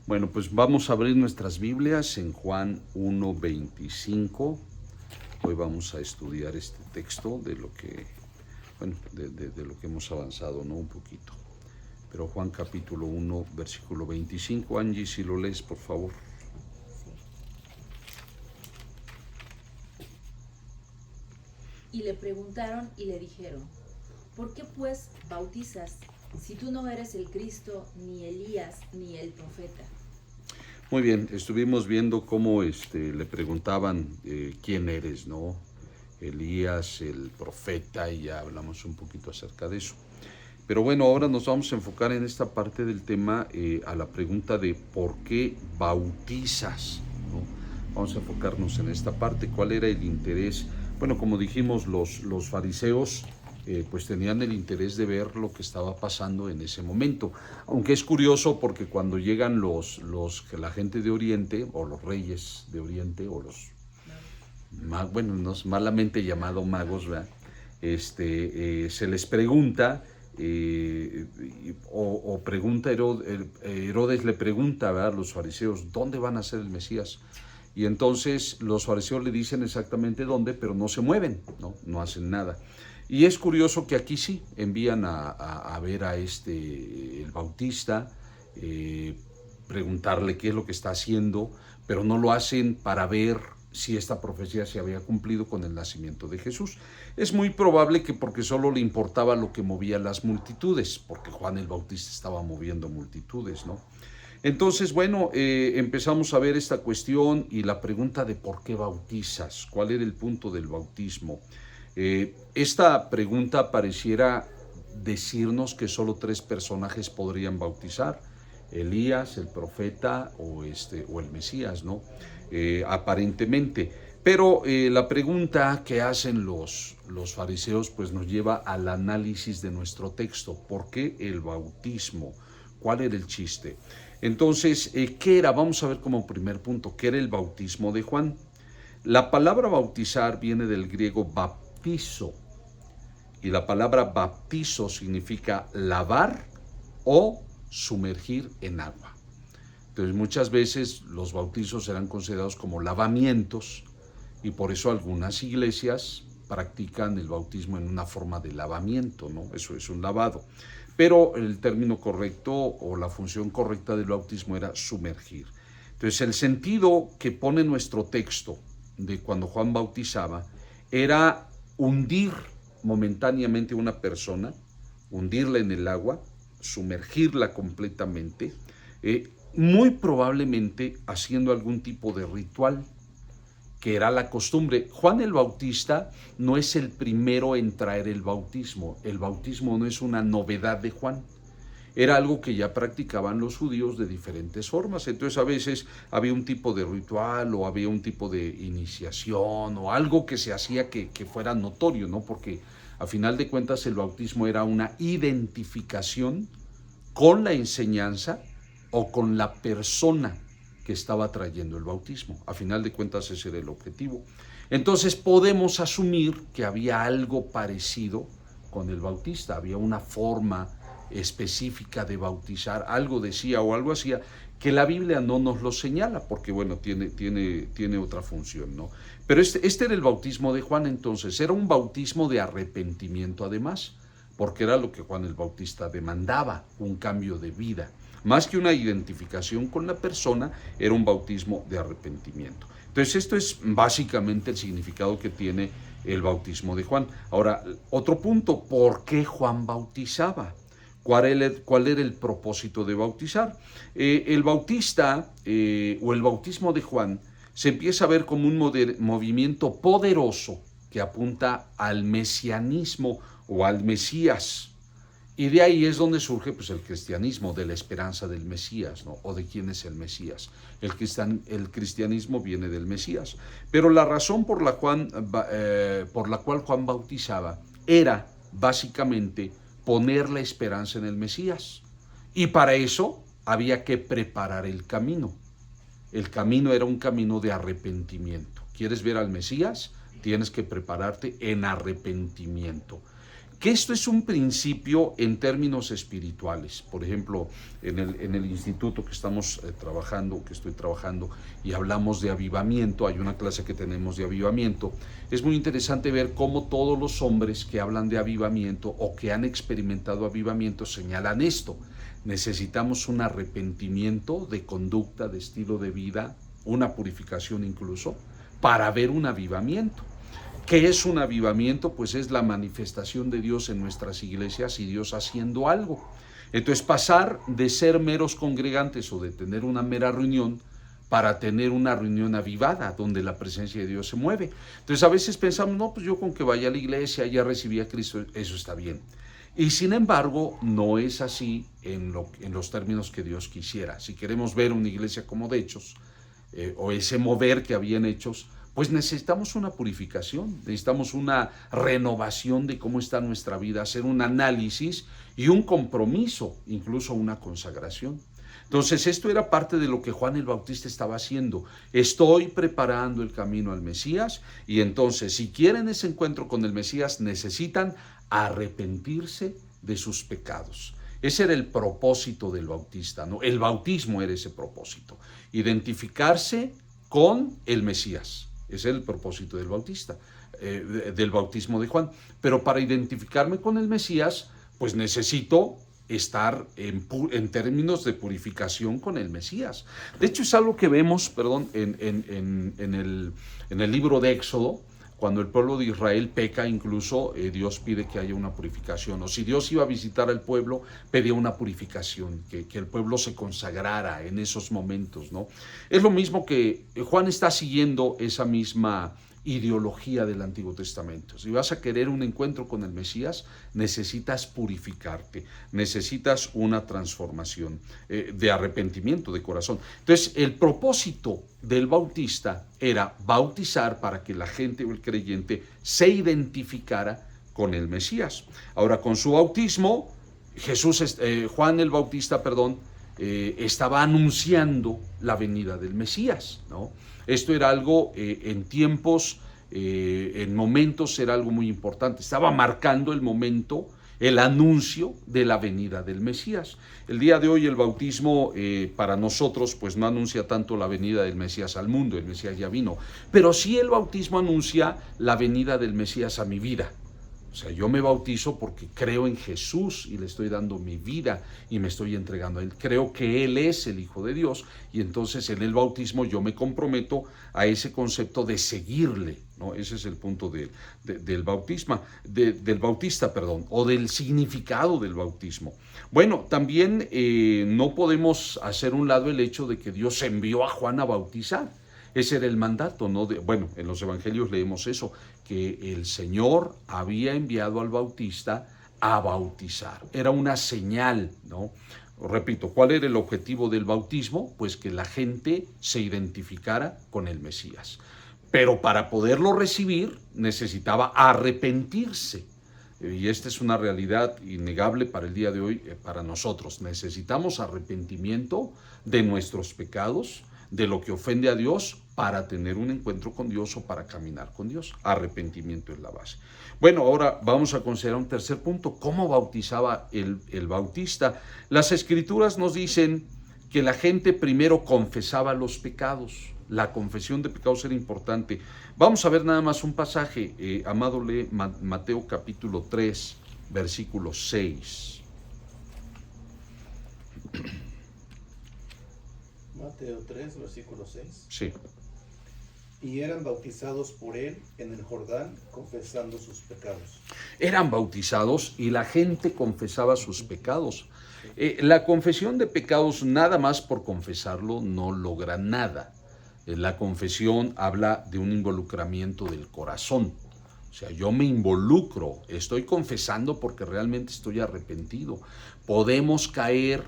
Bueno, pues vamos a abrir nuestras Biblias en Juan 1:25. Hoy vamos a estudiar este texto de lo que, de lo que hemos avanzado, ¿no? Un poquito. Pero Juan capítulo 1, versículo 25. Angie, si lo lees, por favor. Y le preguntaron y le dijeron: ¿por qué pues bautizas si tú no eres el Cristo, ni Elías, ni el profeta? Muy bien, estuvimos viendo cómo le preguntaban quién eres, ¿no? Elías, el profeta, y ya hablamos un poquito acerca de eso. Pero bueno, ahora nos vamos a enfocar en esta parte del tema a la pregunta de ¿por qué bautizas? ¿No? Vamos a enfocarnos en esta parte. ¿Cuál era el interés? Bueno, como dijimos, los fariseos pues tenían el interés de ver lo que estaba pasando en ese momento. Aunque es curioso porque cuando llegan la gente de Oriente, o los reyes de Oriente, o los bueno, no, malamente llamado magos, ¿verdad? Se les pregunta, pregunta Herodes le pregunta, ¿verdad?, a los fariseos, ¿dónde van a ser el Mesías? Y entonces los fariseos le dicen exactamente dónde, pero no se mueven, no hacen nada. Y es curioso que aquí sí envían a ver a el Bautista, preguntarle qué es lo que está haciendo, pero no lo hacen para ver si esta profecía se había cumplido con el nacimiento de Jesús. Es muy probable que porque solo le importaba lo que movía las multitudes, porque Juan el Bautista estaba moviendo multitudes, ¿no? Entonces, bueno, empezamos a ver esta cuestión y la pregunta de ¿por qué bautizas? ¿Cuál era el punto del bautismo? Esta pregunta pareciera decirnos que solo 3 personajes podrían bautizar: Elías, el profeta o el Mesías, ¿no? Aparentemente. Pero la pregunta que hacen los fariseos pues nos lleva al análisis de nuestro texto. ¿Por qué el bautismo? ¿Cuál era el chiste? Entonces, ¿qué era? Vamos a ver como primer punto, ¿qué era el bautismo de Juan? La palabra bautizar viene del griego baptizo, y la palabra baptizo significa lavar o sumergir en agua. Entonces muchas veces los bautizos eran considerados como lavamientos, y por eso algunas iglesias practican el bautismo en una forma de lavamiento, ¿no? Eso es un lavado. Pero el término correcto o la función correcta del bautismo era sumergir. Entonces el sentido que pone nuestro texto de cuando Juan bautizaba era hundir momentáneamente a una persona, hundirla en el agua, sumergirla completamente, muy probablemente haciendo algún tipo de ritual, que era la costumbre. Juan el Bautista no es el primero en traer el bautismo no es una novedad de Juan. Era algo que ya practicaban los judíos de diferentes formas. Entonces a veces había un tipo de ritual o había un tipo de iniciación o algo que se hacía que fuera notorio, ¿no? Porque a final de cuentas el bautismo era una identificación con la enseñanza o con la persona que estaba trayendo el bautismo. A final de cuentas ese era el objetivo. Entonces podemos asumir que había algo parecido con el bautista, había una forma específica de bautizar, algo decía o algo hacía, que la Biblia no nos lo señala, porque bueno, tiene otra función, ¿no? Pero este era el bautismo de Juan. Entonces era un bautismo de arrepentimiento además, porque era lo que Juan el Bautista demandaba, un cambio de vida. Más que una identificación con la persona, era un bautismo de arrepentimiento. Entonces esto es básicamente el significado que tiene el bautismo de Juan. Ahora, otro punto, ¿por qué Juan bautizaba? ¿Cuál era el propósito de bautizar? El bautista o el bautismo de Juan se empieza a ver como un movimiento poderoso que apunta al mesianismo o al Mesías. Y de ahí es donde surge pues, el cristianismo, de la esperanza del Mesías, ¿no? O de quién es el Mesías. El cristianismo viene del Mesías. Pero la razón por la cual Juan bautizaba era básicamente poner la esperanza en el Mesías. Y para eso había que preparar el camino. El camino era un camino de arrepentimiento. ¿Quieres ver al Mesías? Tienes que prepararte en arrepentimiento. que esto es un principio en términos espirituales. Por ejemplo, en el instituto que estamos trabajando, que estoy trabajando, y hablamos de avivamiento, hay una clase que tenemos de avivamiento. Es muy interesante ver cómo todos los hombres que hablan de avivamiento o que han experimentado avivamiento señalan esto. Necesitamos un arrepentimiento de conducta, de estilo de vida, una purificación incluso, para ver un avivamiento. ¿Qué es un avivamiento? Pues es la manifestación de Dios en nuestras iglesias y Dios haciendo algo. Entonces, pasar de ser meros congregantes o de tener una mera reunión para tener una reunión avivada donde la presencia de Dios se mueve. Entonces, a veces pensamos, no, pues yo con que vaya a la iglesia, ya recibí a Cristo, eso está bien. Y sin embargo, no es así en los términos que Dios quisiera. Si queremos ver una iglesia como de Hechos, o ese mover que había en Hechos, pues necesitamos una purificación, necesitamos una renovación de cómo está nuestra vida, hacer un análisis y un compromiso, incluso una consagración. Entonces, esto era parte de lo que Juan el Bautista estaba haciendo. Estoy preparando el camino al Mesías, y entonces, si quieren ese encuentro con el Mesías, necesitan arrepentirse de sus pecados. Ese era el propósito del Bautista, ¿no? El bautismo era ese propósito, identificarse con el Mesías. Ese es el propósito del Bautista, del bautismo de Juan. Pero para identificarme con el Mesías, pues necesito estar en términos de purificación con el Mesías. De hecho, es algo que vemos, en el libro de Éxodo. Cuando el pueblo de Israel peca, incluso Dios pide que haya una purificación. O si Dios iba a visitar al pueblo, pedía una purificación, que el pueblo se consagrara en esos momentos, ¿no? Es lo mismo que Juan está siguiendo esa misma ideología del Antiguo Testamento. Si vas a querer un encuentro con el Mesías, necesitas purificarte, necesitas una transformación de arrepentimiento de corazón. Entonces, el propósito del Bautista era bautizar para que la gente o el creyente se identificara con el Mesías. Ahora, con su bautismo, Juan el Bautista, estaba anunciando la venida del Mesías, ¿no? Esto era algo en tiempos, en momentos, era algo muy importante. Estaba marcando el momento, el anuncio de la venida del Mesías. El día de hoy el bautismo para nosotros pues no anuncia tanto la venida del Mesías al mundo, el Mesías ya vino, pero sí el bautismo anuncia la venida del Mesías a mi vida. O sea, yo me bautizo porque creo en Jesús y le estoy dando mi vida y me estoy entregando a Él. Creo que Él es el Hijo de Dios, y entonces en el bautismo yo me comprometo a ese concepto de seguirle, ¿no? Ese es el punto del bautista, o del significado del bautismo. Bueno, también no podemos hacer un lado el hecho de que Dios envió a Juan a bautizar. Ese era el mandato, ¿no? Bueno, en los evangelios leemos eso, que el Señor había enviado al Bautista a bautizar. Era una señal, ¿no? Repito, ¿cuál era el objetivo del bautismo? Pues que la gente se identificara con el Mesías. Pero para poderlo recibir necesitaba arrepentirse. Y esta es una realidad innegable para el día de hoy, para nosotros. Necesitamos arrepentimiento de nuestros pecados, de lo que ofende a Dios, para tener un encuentro con Dios o para caminar con Dios. Arrepentimiento es la base. Bueno, ahora vamos a considerar un tercer punto. ¿Cómo bautizaba el Bautista? Las Escrituras nos dicen que la gente primero confesaba los pecados. La confesión de pecados era importante. Vamos a ver nada más un pasaje. Amado, lee Mateo capítulo 3, versículo 6. Mateo 3, versículo 6. Sí. Y eran bautizados por él en el Jordán, confesando sus pecados. Eran bautizados y la gente confesaba sus pecados. La confesión de pecados, nada más por confesarlo, no logra nada. La confesión habla de un involucramiento del corazón. O sea, yo me involucro, estoy confesando porque realmente estoy arrepentido. Podemos caer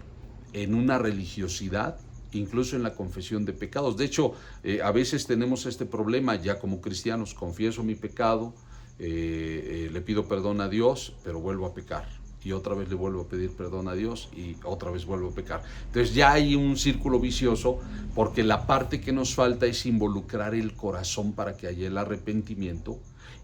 en una religiosidad, incluso en la confesión de pecados. De hecho, a veces tenemos este problema ya como cristianos: confieso mi pecado, le pido perdón a Dios, pero vuelvo a pecar. Y otra vez le vuelvo a pedir perdón a Dios y otra vez vuelvo a pecar. Entonces ya hay un círculo vicioso, porque la parte que nos falta es involucrar el corazón para que haya el arrepentimiento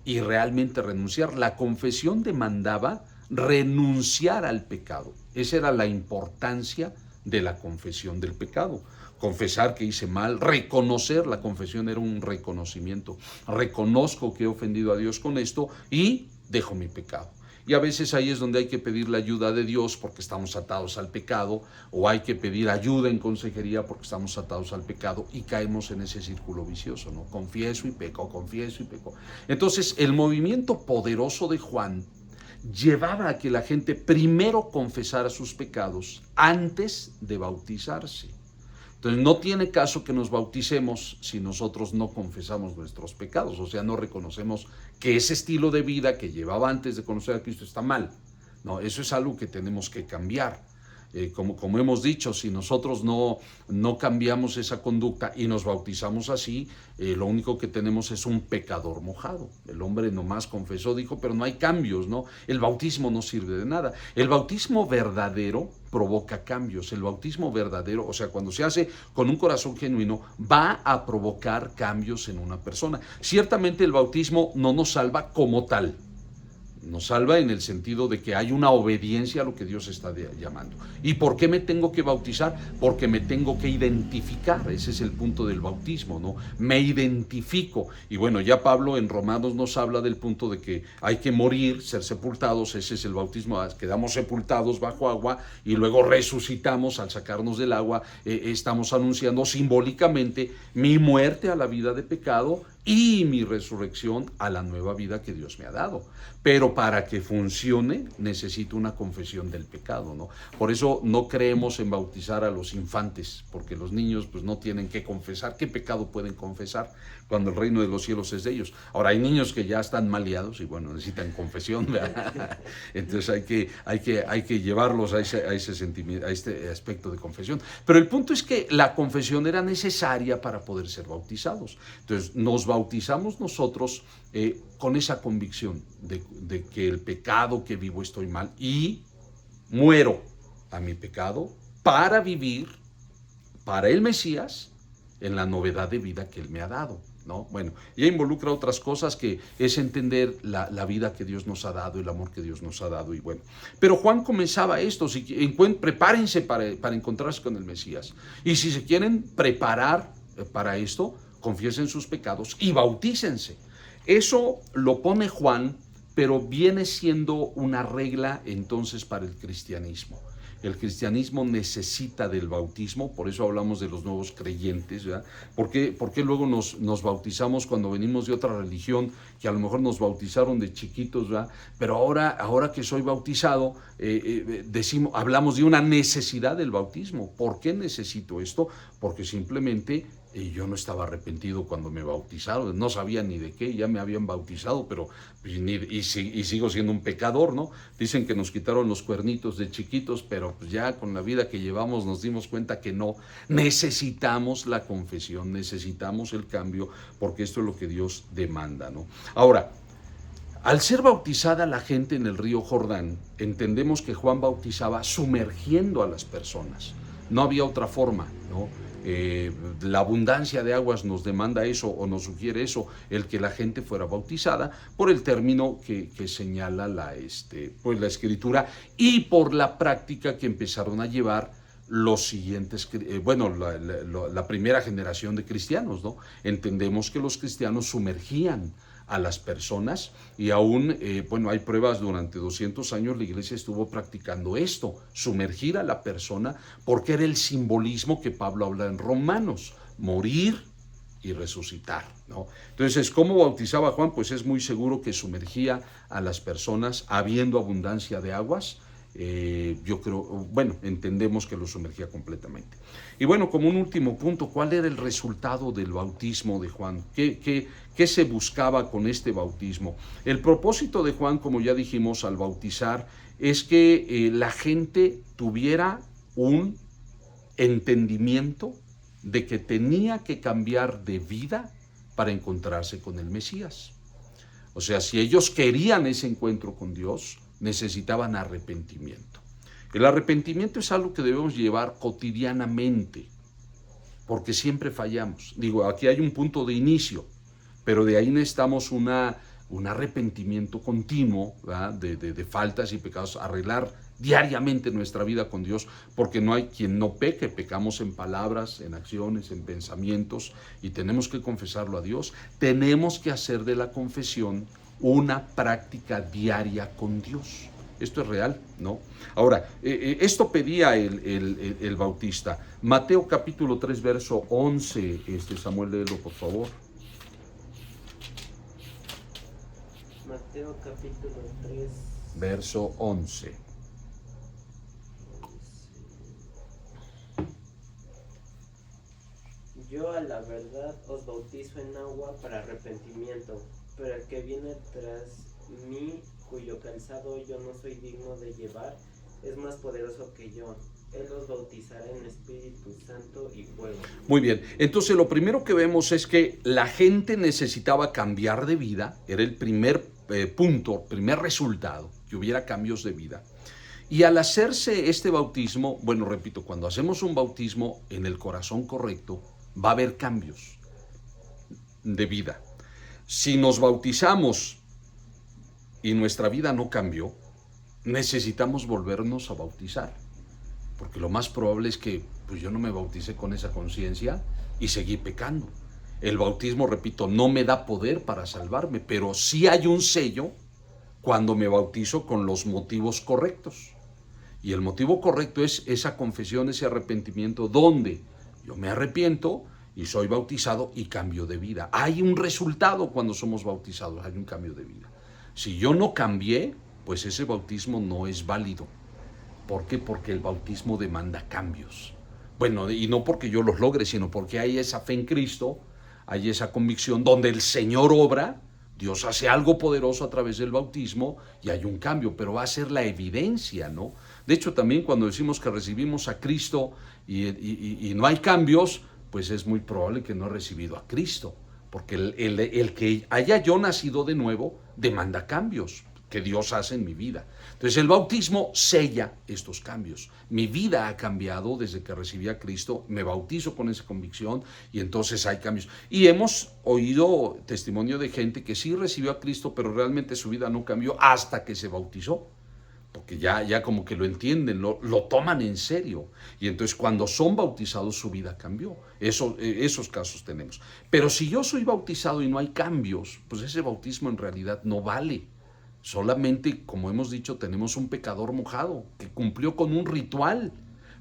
y realmente renunciar. La confesión demandaba renunciar al pecado. Esa era la importancia de la confesión del pecado. Confesar que hice mal, reconocer, la confesión era un reconocimiento. Reconozco que he ofendido a Dios con esto y dejo mi pecado. Y a veces ahí es donde hay que pedir la ayuda de Dios porque estamos atados al pecado, o hay que pedir ayuda en consejería porque estamos atados al pecado y caemos en ese círculo vicioso, ¿no? Confieso y peco, confieso y peco. Entonces, el movimiento poderoso de Juan llevaba a que la gente primero confesara sus pecados antes de bautizarse. Entonces no tiene caso que nos bauticemos si nosotros no confesamos nuestros pecados, o sea, no reconocemos que ese estilo de vida que llevaba antes de conocer a Cristo está mal. No, eso es algo que tenemos que cambiar. Como hemos dicho, si nosotros no cambiamos esa conducta y nos bautizamos así, lo único que tenemos es un pecador mojado. El hombre nomás confesó, dijo, pero no hay cambios, ¿no? El bautismo no sirve de nada. El bautismo verdadero provoca cambios. El bautismo verdadero, o sea, cuando se hace con un corazón genuino, va a provocar cambios en una persona. Ciertamente el bautismo no nos salva como tal. Nos salva en el sentido de que hay una obediencia a lo que Dios está llamando. ¿Y por qué me tengo que bautizar? Porque me tengo que identificar. Ese es el punto del bautismo, ¿no? Me identifico. Y bueno, ya Pablo en Romanos nos habla del punto de que hay que morir, ser sepultados. Ese es el bautismo. Quedamos sepultados bajo agua y luego resucitamos al sacarnos del agua. Estamos anunciando simbólicamente mi muerte a la vida de pecado y mi resurrección a la nueva vida que Dios me ha dado. Pero para que funcione necesito una confesión del pecado, ¿no? Por eso no creemos en bautizar a los infantes, porque los niños pues no tienen que confesar. ¿Qué pecado pueden confesar cuando el reino de los cielos es de ellos? Ahora hay niños que ya están maleados y bueno, necesitan confesión, ¿verdad? Entonces hay que llevarlos a ese sentimiento, a este aspecto de confesión. Pero el punto es que la confesión era necesaria para poder ser bautizados. Entonces nos bautizamos nosotros con esa convicción de que el pecado que vivo estoy mal y muero a mi pecado para vivir para el Mesías en la novedad de vida que Él me ha dado, ¿no? Bueno, ya involucra otras cosas que es entender la vida que Dios nos ha dado, el amor que Dios nos ha dado y bueno. Pero Juan comenzaba esto, prepárense para encontrarse con el Mesías. Y si se quieren preparar para esto, confiesen sus pecados y bautícense. Eso lo pone Juan, pero viene siendo una regla entonces para el cristianismo. El cristianismo necesita del bautismo, por eso hablamos de los nuevos creyentes, ¿verdad? ¿Por qué luego nos bautizamos cuando venimos de otra religión, que a lo mejor nos bautizaron de chiquitos, ¿verdad? Pero ahora que soy bautizado, hablamos de una necesidad del bautismo. ¿Por qué necesito esto? Porque simplemente yo no estaba arrepentido cuando me bautizaron, no sabía ni de qué, ya me habían bautizado, pero y sigo siendo un pecador, ¿no? Dicen que nos quitaron los cuernitos de chiquitos, pero pues ya con la vida que llevamos nos dimos cuenta que no. Necesitamos la confesión, necesitamos el cambio, porque esto es lo que Dios demanda, ¿no? Ahora, al ser bautizada la gente en el río Jordán, entendemos que Juan bautizaba sumergiendo a las personas. No había otra forma, ¿no? La abundancia de aguas nos demanda eso o nos sugiere eso, el que la gente fuera bautizada por el término que señala la Escritura y por la práctica que empezaron a llevar los siguientes, la primera generación de cristianos, ¿no? Entendemos que los cristianos sumergían a las personas y aún, hay pruebas, durante 200 años la iglesia estuvo practicando esto, sumergir a la persona, porque era el simbolismo que Pablo habla en Romanos, morir y resucitar, ¿no? Entonces, ¿cómo bautizaba Juan? Pues es muy seguro que sumergía a las personas habiendo abundancia de aguas. Entendemos que lo sumergía completamente. Y bueno, como un último punto, ¿cuál era el resultado del bautismo de Juan? ¿Qué se buscaba con este bautismo? El propósito de Juan, como ya dijimos, al bautizar, es que la gente tuviera un entendimiento de que tenía que cambiar de vida para encontrarse con el Mesías. O sea, si ellos querían ese encuentro con Dios, necesitaban arrepentimiento. El arrepentimiento es algo que debemos llevar cotidianamente, porque siempre fallamos. Digo, aquí hay un punto de inicio, pero de ahí necesitamos una un arrepentimiento continuo, ¿verdad? De faltas y pecados, arreglar diariamente nuestra vida con Dios, porque no hay quien no peque, pecamos en palabras, en acciones, en pensamientos, y tenemos que confesarlo a Dios. Tenemos que hacer de la confesión una práctica diaria con Dios. Esto es real, ¿no? Ahora, esto pedía el Bautista. Mateo capítulo 3, verso 11, Samuel, léelo, por favor. Mateo capítulo 3, verso 11. Yo a la verdad os bautizo en agua para arrepentimiento, pero el que viene tras mí, cuyo calzado yo no soy digno de llevar, es más poderoso que yo. Él os bautizará en Espíritu Santo y fuego. Muy bien, entonces lo primero que vemos es que la gente necesitaba cambiar de vida, era el primer punto, primer resultado, que hubiera cambios de vida. Y al hacerse este bautismo, bueno, repito, cuando hacemos un bautismo en el corazón correcto, va a haber cambios de vida. Si nos bautizamos y nuestra vida no cambió, necesitamos volvernos a bautizar, porque lo más probable es que pues yo no me bauticé con esa conciencia y seguí pecando. El bautismo, repito, no me da poder para salvarme, pero sí hay un sello cuando me bautizo con los motivos correctos. Y el motivo correcto es esa confesión, ese arrepentimiento, donde yo me arrepiento y soy bautizado y cambio de vida. Hay un resultado cuando somos bautizados, hay un cambio de vida. Si yo no cambié, pues ese bautismo no es válido. ¿Por qué? Porque el bautismo demanda cambios. Bueno, y no porque yo los logre, sino porque hay esa fe en Cristo, hay esa convicción donde el Señor obra, Dios hace algo poderoso a través del bautismo y hay un cambio, pero va a ser la evidencia, ¿no? De hecho, también cuando decimos que recibimos a Cristo y no hay cambios, pues es muy probable que no he recibido a Cristo, porque el que haya yo nacido de nuevo demanda cambios que Dios hace en mi vida. Entonces el bautismo sella estos cambios. Mi vida ha cambiado desde que recibí a Cristo, me bautizo con esa convicción y entonces hay cambios. Y hemos oído testimonio de gente que sí recibió a Cristo, pero realmente su vida no cambió hasta que se bautizó, porque ya como que lo entienden, lo toman en serio. Y entonces cuando son bautizados su vida cambió. Esos casos tenemos. Pero si yo soy bautizado y no hay cambios, pues ese bautismo en realidad no vale. Solamente, como hemos dicho, tenemos un pecador mojado que cumplió con un ritual,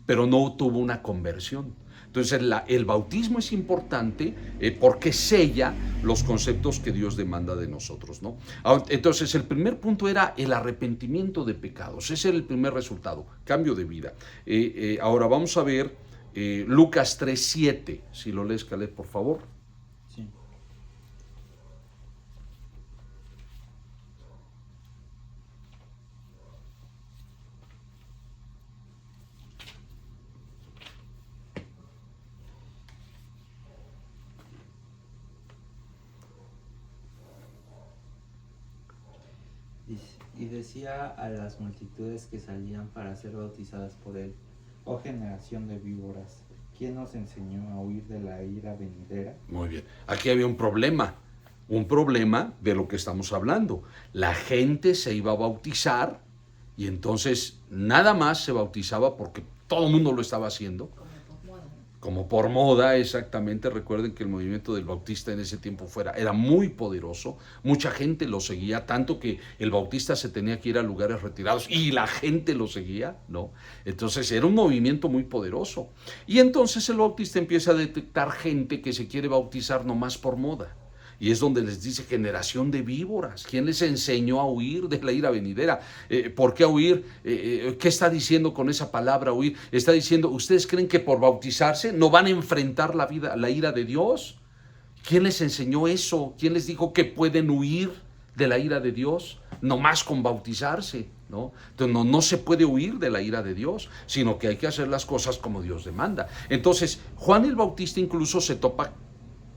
pero no tuvo una conversión. Entonces el bautismo es importante porque sella los conceptos que Dios demanda de nosotros, ¿no? Entonces el primer punto era el arrepentimiento de pecados. Ese era el primer resultado, cambio de vida. Ahora vamos a ver Lucas 3:7. Si lo lees, Caleb, por favor. Sí. Y decía a las multitudes que salían para ser bautizadas por él: oh generación de víboras, ¿quién nos enseñó a huir de la ira venidera? Muy bien, aquí había un problema de lo que estamos hablando. La gente se iba a bautizar y entonces nada más se bautizaba porque todo el mundo lo estaba haciendo. Como por moda, exactamente. Recuerden que el movimiento del bautista en ese tiempo era muy poderoso, mucha gente lo seguía, tanto que el bautista se tenía que ir a lugares retirados y la gente lo seguía, ¿no? Entonces era un movimiento muy poderoso. Y entonces el bautista empieza a detectar gente que se quiere bautizar nomás por moda. Y es donde les dice generación de víboras. ¿Quién les enseñó a huir de la ira venidera? ¿Por qué huir? ¿Qué está diciendo con esa palabra huir? Está diciendo, ¿ustedes creen que por bautizarse no van a enfrentar la ira de Dios? ¿Quién les enseñó eso? ¿Quién les dijo que pueden huir de la ira de Dios? Nomás con bautizarse, ¿no? Entonces no se puede huir de la ira de Dios, sino que hay que hacer las cosas como Dios demanda. Entonces Juan el Bautista incluso se topa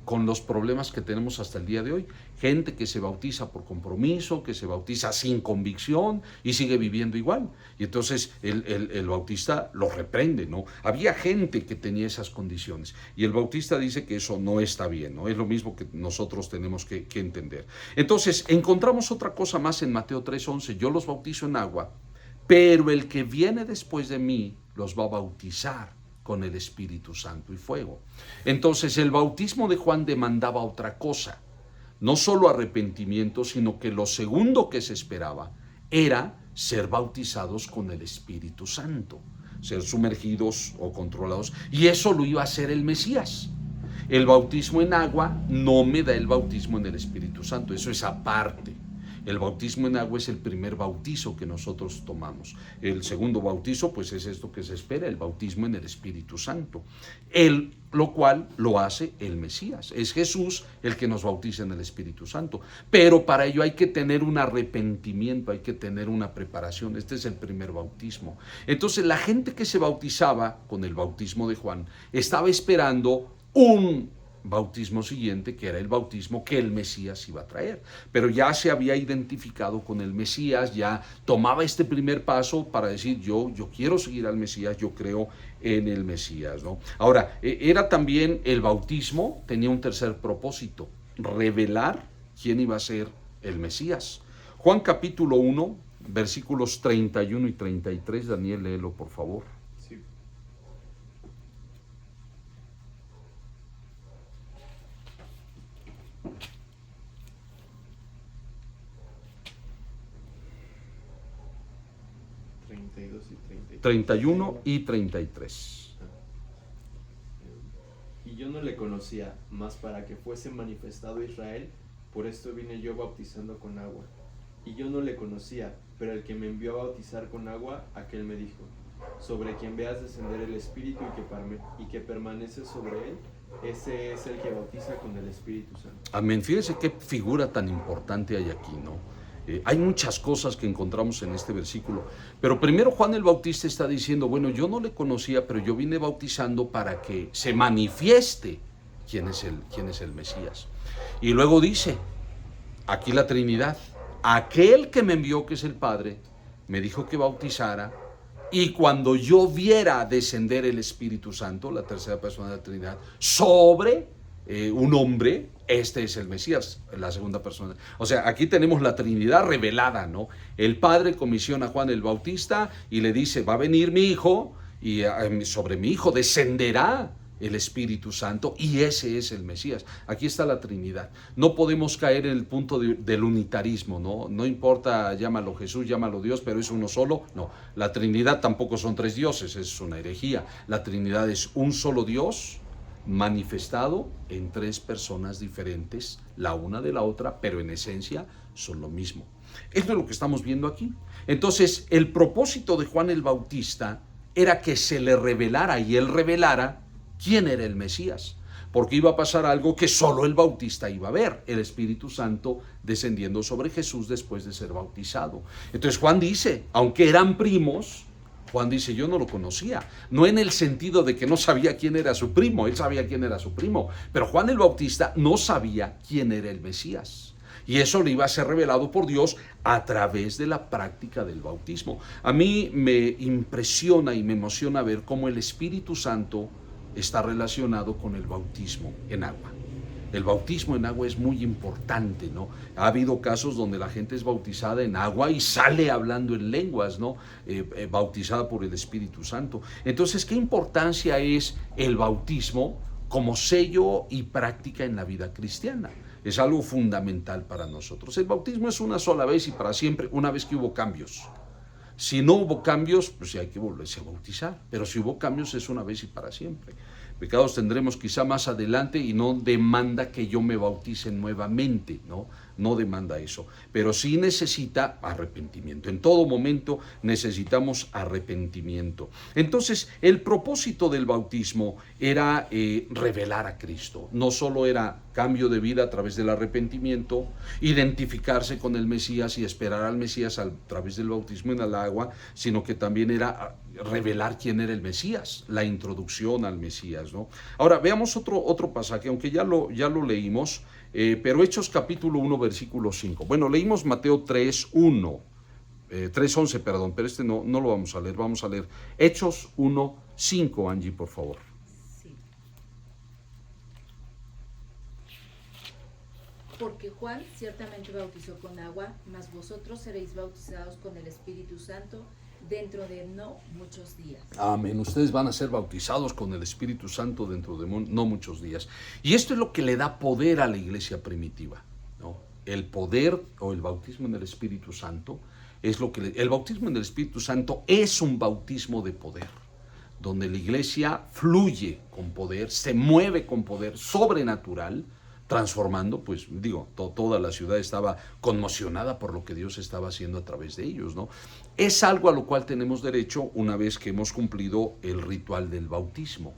con los problemas que tenemos hasta el día de hoy. Gente que se bautiza por compromiso, que se bautiza sin convicción y sigue viviendo igual. Y entonces el bautista lo reprende, ¿no? Había gente que tenía esas condiciones y el bautista dice que eso no está bien, ¿no? Es lo mismo que nosotros tenemos que entender. Entonces encontramos otra cosa más en Mateo 3:11. Yo los bautizo en agua, pero el que viene después de mí los va a bautizar con el Espíritu Santo y fuego. Entonces el bautismo de Juan demandaba otra cosa, no solo arrepentimiento, sino que lo segundo que se esperaba era ser bautizados con el Espíritu Santo, ser sumergidos o controlados, y eso lo iba a hacer el Mesías. El bautismo en agua no me da el bautismo en el Espíritu Santo, eso es aparte. El bautismo en agua es el primer bautizo que nosotros tomamos. El segundo bautizo, pues es esto que se espera, el bautismo en el Espíritu Santo. Lo cual lo hace el Mesías. Es Jesús el que nos bautiza en el Espíritu Santo. Pero para ello hay que tener un arrepentimiento, hay que tener una preparación. Este es el primer bautismo. Entonces la gente que se bautizaba con el bautismo de Juan estaba esperando un bautismo siguiente, que era el bautismo que el Mesías iba a traer, pero ya se había identificado con el Mesías, ya tomaba este primer paso para decir yo quiero seguir al Mesías, yo creo en el Mesías, ¿no? Ahora, era también el bautismo, tenía un tercer propósito, revelar quién iba a ser el Mesías. Juan capítulo 1, versículos 31 y 33, Daniel, léelo por favor. Sí. Y 31 y 33. Y yo no le conocía, mas para que fuese manifestado a Israel, por esto vine yo bautizando con agua. Y yo no le conocía, pero el que me envió a bautizar con agua, aquel me dijo, sobre quien veas descender el Espíritu y que permanece sobre él, ese es el que bautiza con el Espíritu Santo. Amén. Fíjense qué figura tan importante hay aquí, ¿no? Hay muchas cosas que encontramos en este versículo, pero primero Juan el Bautista está diciendo, bueno, yo no le conocía, pero yo vine bautizando para que se manifieste quién es el Mesías. Y luego dice, aquí la Trinidad, aquel que me envió, que es el Padre, me dijo que bautizara, y cuando yo viera descender el Espíritu Santo, la tercera persona de la Trinidad, sobre un hombre, este es el Mesías, la segunda persona. O sea, aquí tenemos la Trinidad revelada, ¿no? El Padre comisiona a Juan el Bautista y le dice, va a venir mi hijo, y sobre mi hijo descenderá el Espíritu Santo, y ese es el Mesías. Aquí está la Trinidad. No podemos caer en el punto del unitarismo, ¿no? No importa, llámalo Jesús, llámalo Dios, pero es uno solo. No, la Trinidad tampoco son tres dioses, es una herejía. La Trinidad es un solo Dios manifestado en tres personas diferentes, la una de la otra, pero en esencia son lo mismo. Esto es lo que estamos viendo aquí. Entonces, el propósito de Juan el Bautista era que se le revelara, y él revelara quién era el Mesías, porque iba a pasar algo que solo el Bautista iba a ver, el Espíritu Santo descendiendo sobre Jesús después de ser bautizado. Entonces Juan dice, aunque eran primos, Juan dice, yo no lo conocía, no en el sentido de que no sabía quién era su primo, él sabía quién era su primo, pero Juan el Bautista no sabía quién era el Mesías. Y eso le iba a ser revelado por Dios a través de la práctica del bautismo. A mí me impresiona y me emociona ver cómo el Espíritu Santo está relacionado con el bautismo en agua. El bautismo en agua es muy importante, ¿no? Ha habido casos donde la gente es bautizada en agua y sale hablando en lenguas, ¿no? Bautizada por el Espíritu Santo. Entonces, ¿qué importancia es el bautismo como sello y práctica en la vida cristiana? Es algo fundamental para nosotros. El bautismo es una sola vez y para siempre, una vez que hubo cambios. Si no hubo cambios, pues hay que volverse a bautizar. Pero si hubo cambios, es una vez y para siempre. Pecados tendremos quizá más adelante y no demanda que yo me bautice nuevamente, ¿no? no demanda eso, pero sí necesita arrepentimiento. En todo momento necesitamos arrepentimiento. Entonces, el propósito del bautismo era revelar a Cristo. No solo era cambio de vida a través del arrepentimiento, identificarse con el Mesías y esperar al Mesías a través del bautismo en el agua, sino que también era revelar quién era el Mesías, la introducción al Mesías, ¿no? Ahora, veamos otro pasaje, aunque ya lo leímos, pero Hechos capítulo 1, versículo 5. Bueno, leímos Mateo 3:1, 3:11, perdón, pero este no lo vamos a leer Hechos 1:5, Angie, por favor. Sí. Porque Juan ciertamente bautizó con agua, mas vosotros seréis bautizados con el Espíritu Santo dentro de no muchos días. Amén. Ustedes van a ser bautizados con el Espíritu Santo dentro de no muchos días. Y esto es lo que le da poder a la iglesia primitiva, ¿no? El poder o el bautismo en el Espíritu Santo es lo que el bautismo en el Espíritu Santo es un bautismo de poder, donde la iglesia fluye con poder, se mueve con poder sobrenatural, transformando, pues toda la ciudad estaba conmocionada por lo que Dios estaba haciendo a través de ellos, ¿no? Es algo a lo cual tenemos derecho una vez que hemos cumplido el ritual del bautismo.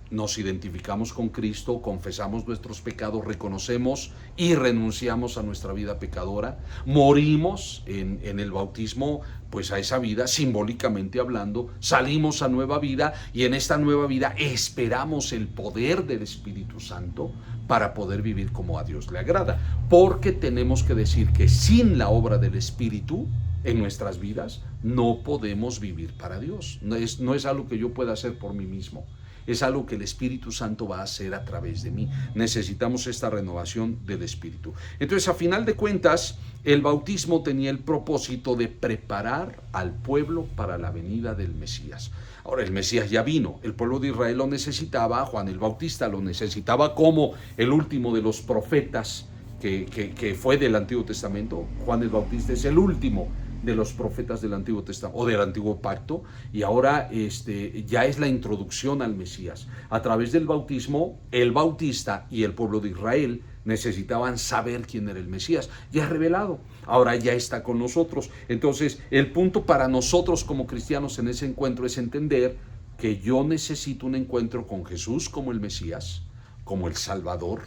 Nos identificamos con Cristo, confesamos nuestros pecados, reconocemos y renunciamos a nuestra vida pecadora, morimos en el bautismo, pues a esa vida, simbólicamente hablando, salimos a nueva vida y en esta nueva vida esperamos el poder del Espíritu Santo para poder vivir como a Dios le agrada, porque tenemos que decir que sin la obra del Espíritu en nuestras vidas no podemos vivir para Dios. No es algo que yo pueda hacer por mí mismo. Es algo que el Espíritu Santo va a hacer a través de mí. Necesitamos esta renovación del Espíritu. Entonces, a final de cuentas, el bautismo tenía el propósito de preparar al pueblo para la venida del Mesías. Ahora, el Mesías ya vino. El pueblo de Israel lo necesitaba. Juan el Bautista lo necesitaba como el último de los profetas que fue del Antiguo Testamento. Juan el Bautista es el último de los profetas del Antiguo Testamento o del Antiguo Pacto, y ahora ya es la introducción al Mesías. A través del bautismo, el Bautista y el pueblo de Israel necesitaban saber quién era el Mesías. Ya es revelado, ahora ya está con nosotros. Entonces, el punto para nosotros como cristianos en ese encuentro es entender que yo necesito un encuentro con Jesús como el Mesías, como el Salvador.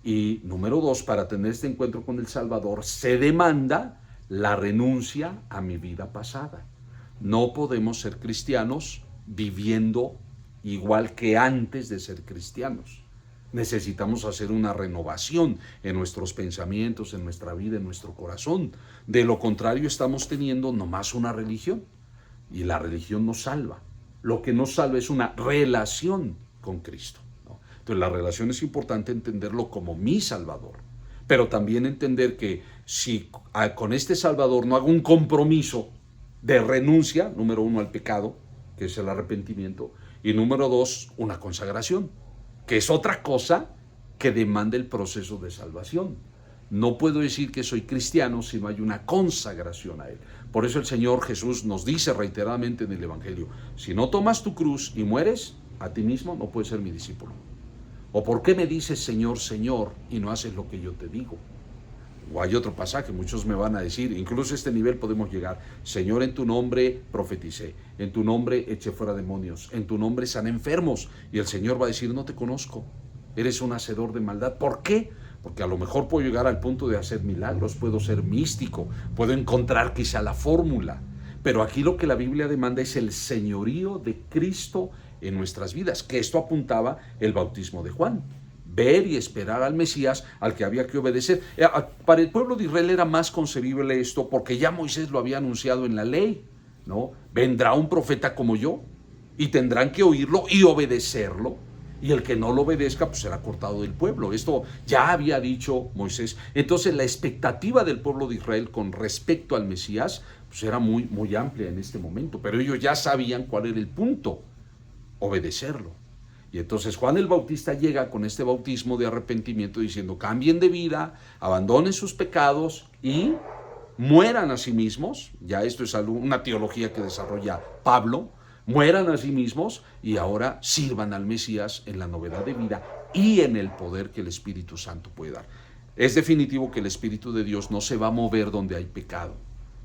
Y número 2, para tener este encuentro con el Salvador, se demanda la renuncia a mi vida pasada. No podemos ser cristianos viviendo igual que antes de ser cristianos. Necesitamos hacer una renovación en nuestros pensamientos, en nuestra vida, en nuestro corazón. De lo contrario, estamos teniendo nomás una religión, y la religión no salva. Lo que nos salva es una relación con Cristo, ¿no? Entonces, la relación es importante entenderlo como mi Salvador, pero también entender que si con este Salvador no hago un compromiso de renuncia, número 1, al pecado, que es el arrepentimiento, y número 2, una consagración, que es otra cosa que demanda el proceso de salvación. No puedo decir que soy cristiano si no hay una consagración a Él. Por eso el Señor Jesús nos dice reiteradamente en el Evangelio: si no tomas tu cruz y mueres a ti mismo, no puedes ser mi discípulo. ¿O por qué me dices Señor, Señor, y no haces lo que yo te digo? O hay otro pasaje, muchos me van a decir, incluso a este nivel podemos llegar: Señor, en tu nombre profeticé, en tu nombre eché fuera demonios, en tu nombre sané enfermos. Y el Señor va a decir: no te conozco, eres un hacedor de maldad. ¿Por qué? Porque a lo mejor puedo llegar al punto de hacer milagros, puedo ser místico, puedo encontrar quizá la fórmula. Pero aquí lo que la Biblia demanda es el señorío de Cristo en nuestras vidas, que esto apuntaba el bautismo de Juan. Ver y esperar al Mesías al que había que obedecer. Para el pueblo de Israel era más concebible esto porque ya Moisés lo había anunciado en la ley, ¿no? Vendrá un profeta como yo y tendrán que oírlo y obedecerlo, y el que no lo obedezca pues será cortado del pueblo. Esto ya había dicho Moisés. Entonces la expectativa del pueblo de Israel con respecto al Mesías pues era muy, muy amplia en este momento, pero ellos ya sabían cuál era el punto: obedecerlo. Y entonces Juan el Bautista llega con este bautismo de arrepentimiento diciendo: cambien de vida, abandonen sus pecados y mueran a sí mismos. Ya esto es una teología que desarrolla Pablo. Mueran a sí mismos y ahora sirvan al Mesías en la novedad de vida y en el poder que el Espíritu Santo puede dar. Es definitivo que el Espíritu de Dios no se va a mover donde hay pecado.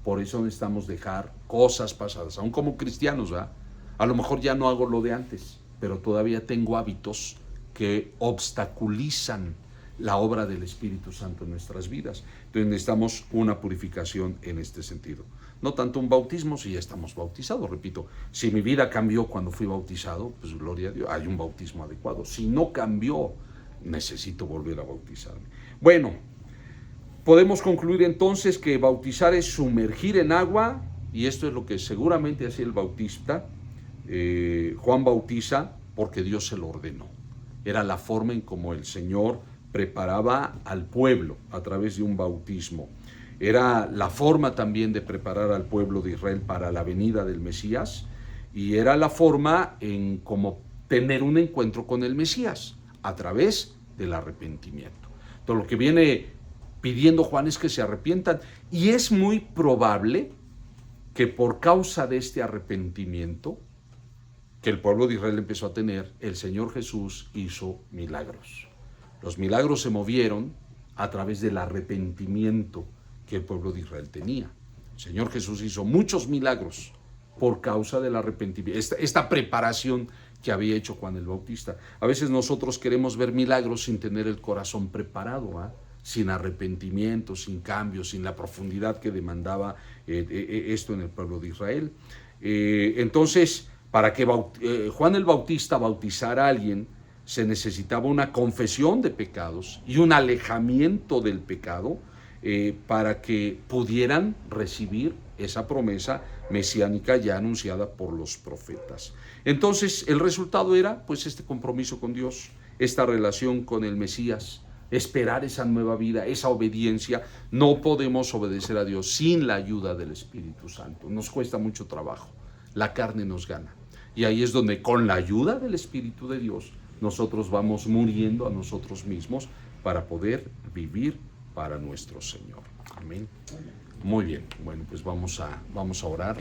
Por eso necesitamos dejar cosas pasadas, aún como cristianos, ¿verdad? A lo mejor ya no hago lo de antes, pero todavía tengo hábitos que obstaculizan la obra del Espíritu Santo en nuestras vidas. Entonces necesitamos una purificación en este sentido. No tanto un bautismo si ya estamos bautizados, repito. Si mi vida cambió cuando fui bautizado, pues gloria a Dios, hay un bautismo adecuado. Si no cambió, necesito volver a bautizarme. Bueno, podemos concluir entonces que bautizar es sumergir en agua, y esto es lo que seguramente hacía el bautista. Juan bautiza porque Dios se lo ordenó. Era la forma en como el Señor preparaba al pueblo a través de un bautismo. Era la forma también de preparar al pueblo de Israel para la venida del Mesías, y era la forma en cómo tener un encuentro con el Mesías a través del arrepentimiento. Todo lo que viene pidiendo Juan es que se arrepientan, y es muy probable que por causa de este arrepentimiento que el pueblo de Israel empezó a tener, el Señor Jesús hizo milagros. Los milagros se movieron a través del arrepentimiento que el pueblo de Israel tenía. El Señor Jesús hizo muchos milagros por causa del arrepentimiento, esta preparación que había hecho Juan el Bautista. A veces nosotros queremos ver milagros sin tener el corazón preparado, sin arrepentimiento, sin cambio, sin la profundidad que demandaba esto en el pueblo de Israel. Entonces, para que Juan el Bautista bautizara a alguien, se necesitaba una confesión de pecados y un alejamiento del pecado para que pudieran recibir esa promesa mesiánica ya anunciada por los profetas. Entonces, el resultado era pues este compromiso con Dios, esta relación con el Mesías, esperar esa nueva vida, esa obediencia. No podemos obedecer a Dios sin la ayuda del Espíritu Santo. Nos cuesta mucho trabajo, la carne nos gana. Y ahí es donde con la ayuda del Espíritu de Dios nosotros vamos muriendo a nosotros mismos para poder vivir para nuestro Señor. Amén. Muy bien, bueno, pues vamos a orar.